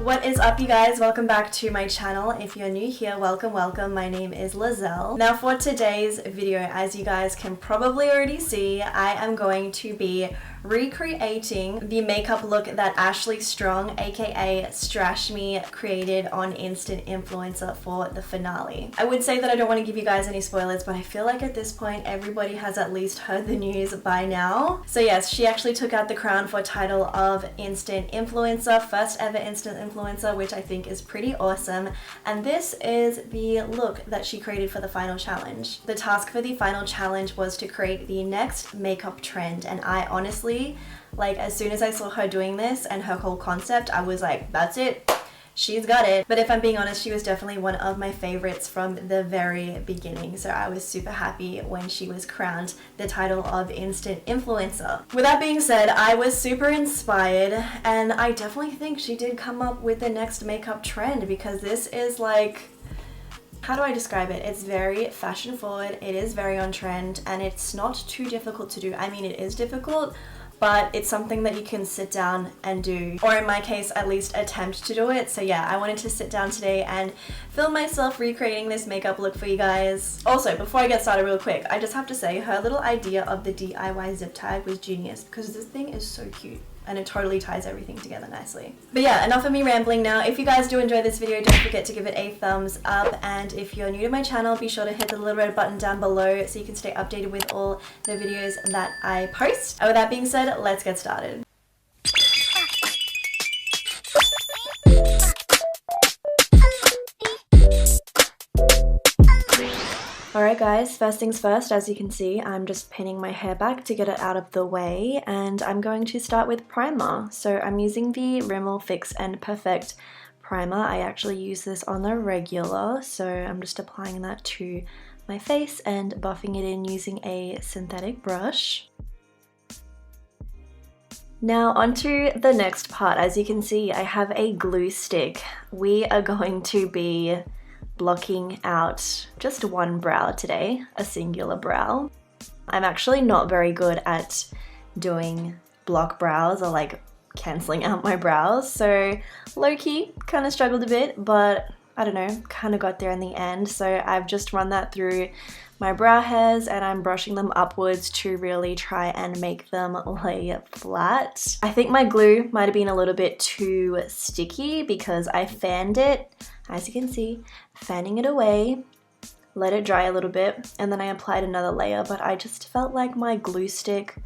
What is up, you guys? Welcome back to my channel. If you're new here, welcome. My name is Leizel. Now for today's video, as you guys can probably already see, I am going to be recreating the makeup look that Ashley Strong, aka Strashme, created on Instant Influencer for the finale. I would say that I don't want to give you guys any spoilers, but I feel like at this point everybody has at least heard the news by now. So yes, she actually took out the crown for title of Instant Influencer, first ever Instant Influencer, which I think is pretty awesome. And this is the look that she created for the final challenge. The task for the final challenge was to create the next makeup trend, and I honestly, like, as soon as I saw her doing this and her whole concept, I was like, that's it, she's got it. But if I'm being honest, she was definitely one of my favorites from the very beginning, so I was super happy when she was crowned the title of Instant Influencer. With that being said, I was super inspired, and I definitely think she did come up with the next makeup trend, because this is like, how do I describe it? It's very fashion forward, it is very on trend, and it's not too difficult to do. I mean, it is difficult, but it's something that you can sit down and do, or in my case, at least attempt to do it. So yeah, I wanted to sit down today and film myself recreating this makeup look for you guys. Also, before I get started real quick, I just have to say her little idea of the DIY zip tag was genius, because this thing is so cute and it totally ties everything together nicely. But yeah, enough of me rambling now. If you guys do enjoy this video, don't forget to give it a thumbs up, and if you're new to my channel, be sure to hit the little red button down below so you can stay updated with all the videos that I post. And with that being said, let's get started. Alright guys, first things first, as you can see, I'm just pinning my hair back to get it out of the way, and I'm going to start with primer. So I'm using the Rimmel Fix and Perfect primer. I actually use this on the regular, so I'm just applying that to my face and buffing it in using a synthetic brush. Now onto the next part. As you can see, I have a glue stick. We are going to be blocking out just one brow today, a singular brow. I'm actually not very good at doing block brows or like cancelling out my brows, so low-key kind of struggled a bit, but I don't know, kind of got there in the end. So I've just run that through my brow hairs and I'm brushing them upwards to really try and make them lay flat. I think my glue might have been a little bit too sticky because I fanned it, as you can see, fanning it away, let it dry a little bit, and then I applied another layer, but I just felt like my glue stick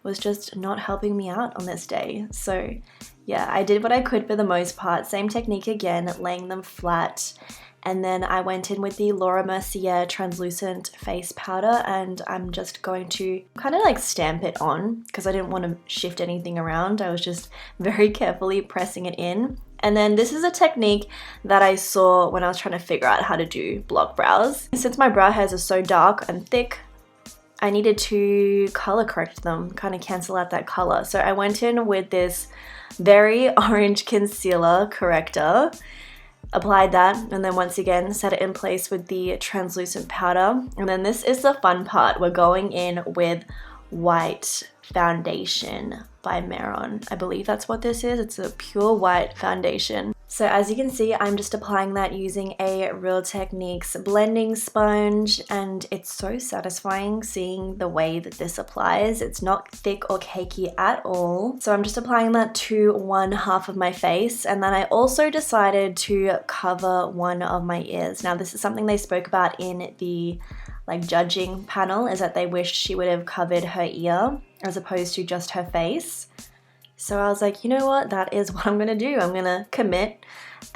was just not helping me out on this day. So yeah, I did what I could for the most part. Same technique again, laying them flat. And then I went in with the Mercier translucent face powder, and I'm just going to kind of like stamp it on because I didn't want to shift anything around. I was just very carefully pressing it in. And then this is a technique that I saw when I was trying to figure out how to do block brows. Since my brow hairs are so dark and thick, I needed to color correct them, kind of cancel out that color. So I went in with this very orange concealer corrector, applied that, and then once again set it in place with the translucent powder. And then this is the fun part. We're going in with white foundation by Mehron. I believe that's what this is. It's a pure white foundation. So as you can see, I'm just applying that using a Real Techniques blending sponge, and it's so satisfying seeing the way that this applies. It's not thick or cakey at all. So I'm just applying that to one half of my face, and then I also decided to cover one of my ears. Now this is something they spoke about in the judging panel, is that they wished she would have covered her ear as opposed to just her face. So I was like, you know what, that is what I'm gonna do. I'm gonna commit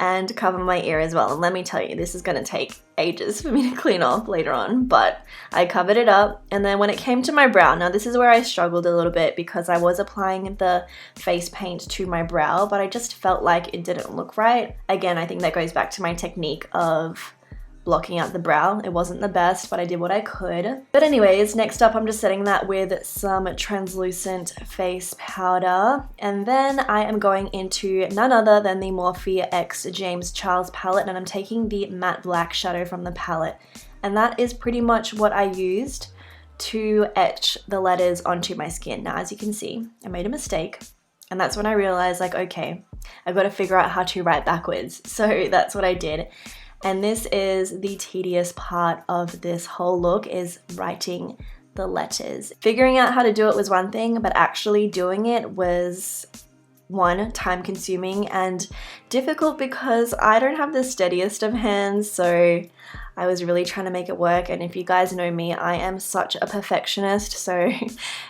and cover my ear as well. And let me tell you, this is gonna take ages for me to clean off later on, but I covered it up. And then when it came to my brow, now this is where I struggled a little bit because I was applying the face paint to my brow, but I just felt like it didn't look right. Again, I think that goes back to my technique of blocking out the brow. It wasn't the best, but I did what I could. But anyways, next up I'm just setting that with some translucent face powder, and then I am going into none other than the Morphe X James Charles palette, and I'm taking the matte black shadow from the palette, and that is pretty much what I used to etch the letters onto my skin. Now as you can see, I made a mistake, and that's when I realized, like, okay, I've got to figure out how to write backwards. So that's what I did. And this is the tedious part of this whole look, is writing the letters. Figuring out how to do it was one thing, but actually doing it was, one, time consuming and difficult because I don't have the steadiest of hands, so I was really trying to make it work. And if you guys know me, I am such a perfectionist, so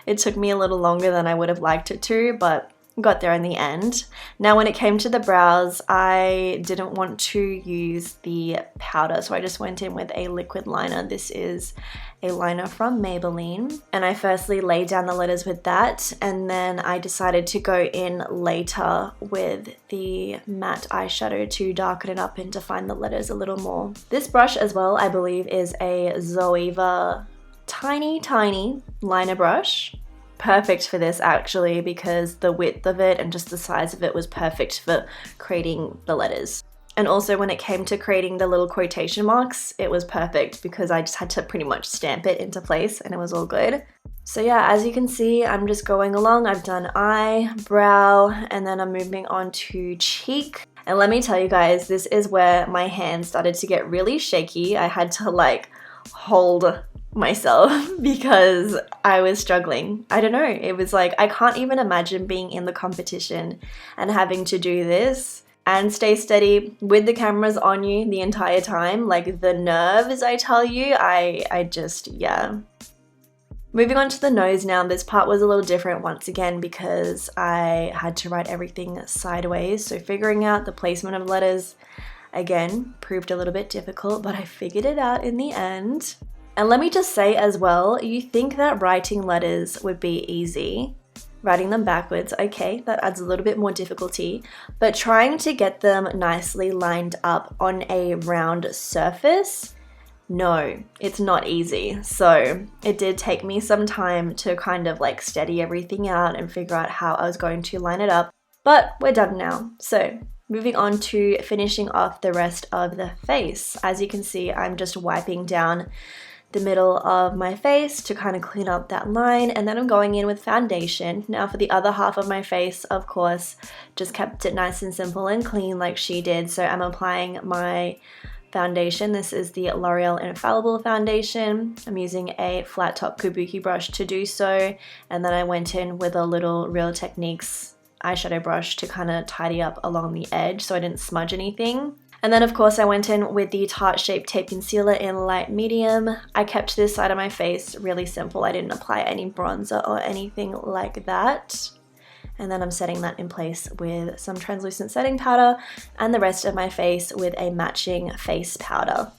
it took me a little longer than I would have liked it to, but got there in the end. Now when it came to the brows, I didn't want to use the powder, so I just went in with a liquid liner. This is a liner from Maybelline, and I firstly laid down the letters with that, and then I decided to go in later with the matte eyeshadow to darken it up and define the letters a little more. This brush as well, I believe, is a Zoeva tiny liner brush. Perfect for this actually, because the width of it and just the size of it was perfect for creating the letters. And also when it came to creating the little quotation marks, it was perfect because I just had to pretty much stamp it into place and it was all good. So yeah, as you can see, I'm just going along. I've done eye, brow, and then I'm moving on to cheek. And let me tell you guys, this is where my hands started to get really shaky. I had to like hold myself because I was struggling. I don't know, it was like, I can't even imagine being in the competition and having to do this and stay steady with the cameras on you the entire time. Like the nerves, I tell you, I just, yeah. Moving on to the nose now, this part was a little different once again because I had to write everything sideways, so figuring out the placement of letters again proved a little bit difficult, but I figured it out in the end. And let me just say as well, you think that writing letters would be easy, writing them backwards, okay, that adds a little bit more difficulty, but trying to get them nicely lined up on a round surface, no, it's not easy. So it did take me some time to kind of like steady everything out and figure out how I was going to line it up, but we're done now. So moving on to finishing off the rest of the face. As you can see, I'm just wiping down the middle of my face to kind of clean up that line, and then I'm going in with foundation. Now for the other half of my face, of course, just kept it nice and simple and clean like she did. So I'm applying my foundation. This is the L'Oreal Infallible foundation. I'm using a flat top kabuki brush to do so, and then I went in with a little Real Techniques eyeshadow brush to kind of tidy up along the edge so I didn't smudge anything. And then of course I went in with the Tarte Shape Tape Concealer in light medium. I kept this side of my face really simple. I didn't apply any bronzer or anything like that. And then I'm setting that in place with some translucent setting powder and the rest of my face with a matching face powder.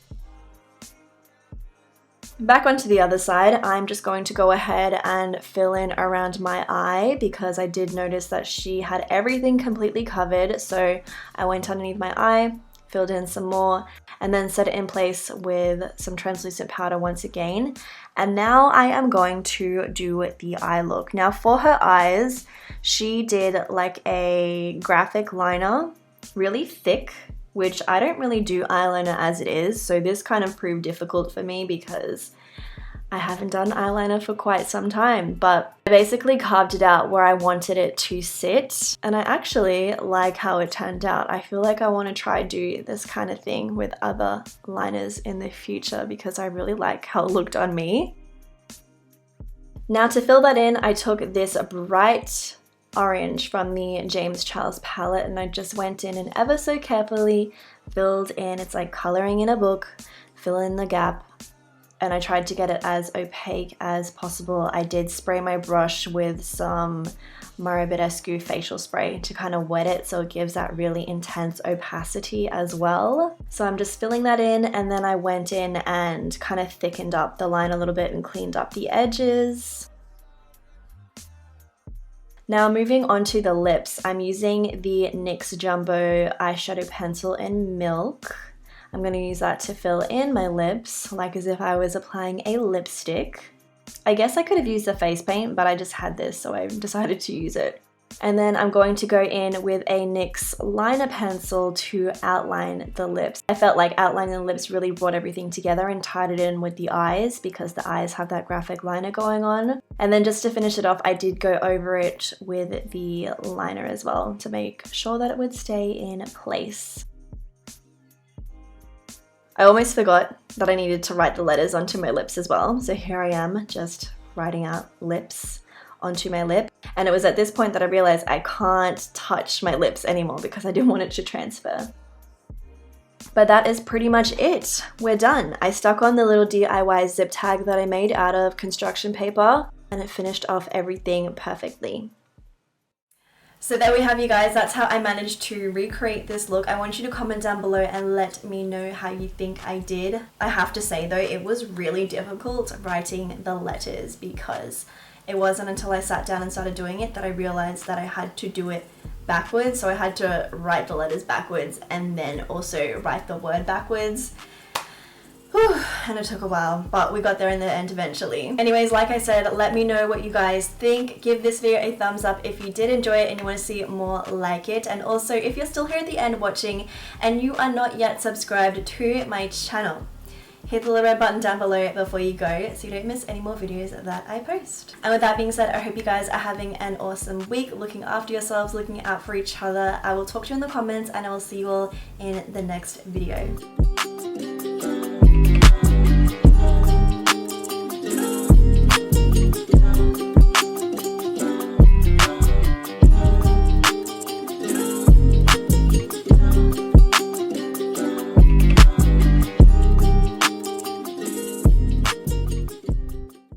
Back onto the other side, I'm just going to go ahead and fill in around my eye because I did notice that she had everything completely covered. So I went underneath my eye, filled in some more, and then set it in place with some translucent powder once again. And now I am going to do the eye look. Now for her eyes, she did like a graphic liner, really thick, which I don't really do eyeliner as it is, so this kind of proved difficult for me because I haven't done eyeliner for quite some time, but I basically carved it out where I wanted it to sit, and I actually like how it turned out. I feel like I want to try do this kind of thing with other liners in the future because I really like how it looked on me. Now to fill that in, I took this bright orange from the James Charles palette and I just went in and ever so carefully filled in. It's like coloring in a book, fill in the gap, and I tried to get it as opaque as possible. I did spray my brush with some Mario Badescu facial spray to kind of wet it so it gives that really intense opacity as well. So I'm just filling that in, and then I went in and kind of thickened up the line a little bit and cleaned up the edges. Now moving on to the lips, I'm using the NYX Jumbo eyeshadow pencil in Milk. I'm going to use that to fill in my lips, like as if I was applying a lipstick. I guess I could have used the face paint, but I just had this, so I decided to use it. And then I'm going to go in with a NYX liner pencil to outline the lips. I felt like outlining the lips really brought everything together and tied it in with the eyes because the eyes have that graphic liner going on. And then just to finish it off, I did go over it with the liner as well to make sure that it would stay in place. I almost forgot that I needed to write the letters onto my lips as well. So here I am just writing out lips onto my lip. And it was at this point that I realized I can't touch my lips anymore because I didn't want it to transfer. But that is pretty much it. We're done. I stuck on the little DIY zip tag that I made out of construction paper and it finished off everything perfectly. So there we have you guys, that's how I managed to recreate this look. I want you to comment down below and let me know how you think I did. I have to say though, it was really difficult writing the letters because it wasn't until I sat down and started doing it that I realized that I had to do it backwards. So I had to write the letters backwards and then also write the word backwards. Whew, and it took a while, but we got there in the end eventually. Anyways, like I said, let me know what you guys think. Give this video a thumbs up if you did enjoy it and you want to see more like it. And also, if you're still here at the end watching and you are not yet subscribed to my channel, hit the little red button down below before you go so you don't miss any more videos that I post. And with that being said, I hope you guys are having an awesome week, looking after yourselves, looking out for each other. I will talk to you in the comments and I will see you all in the next video.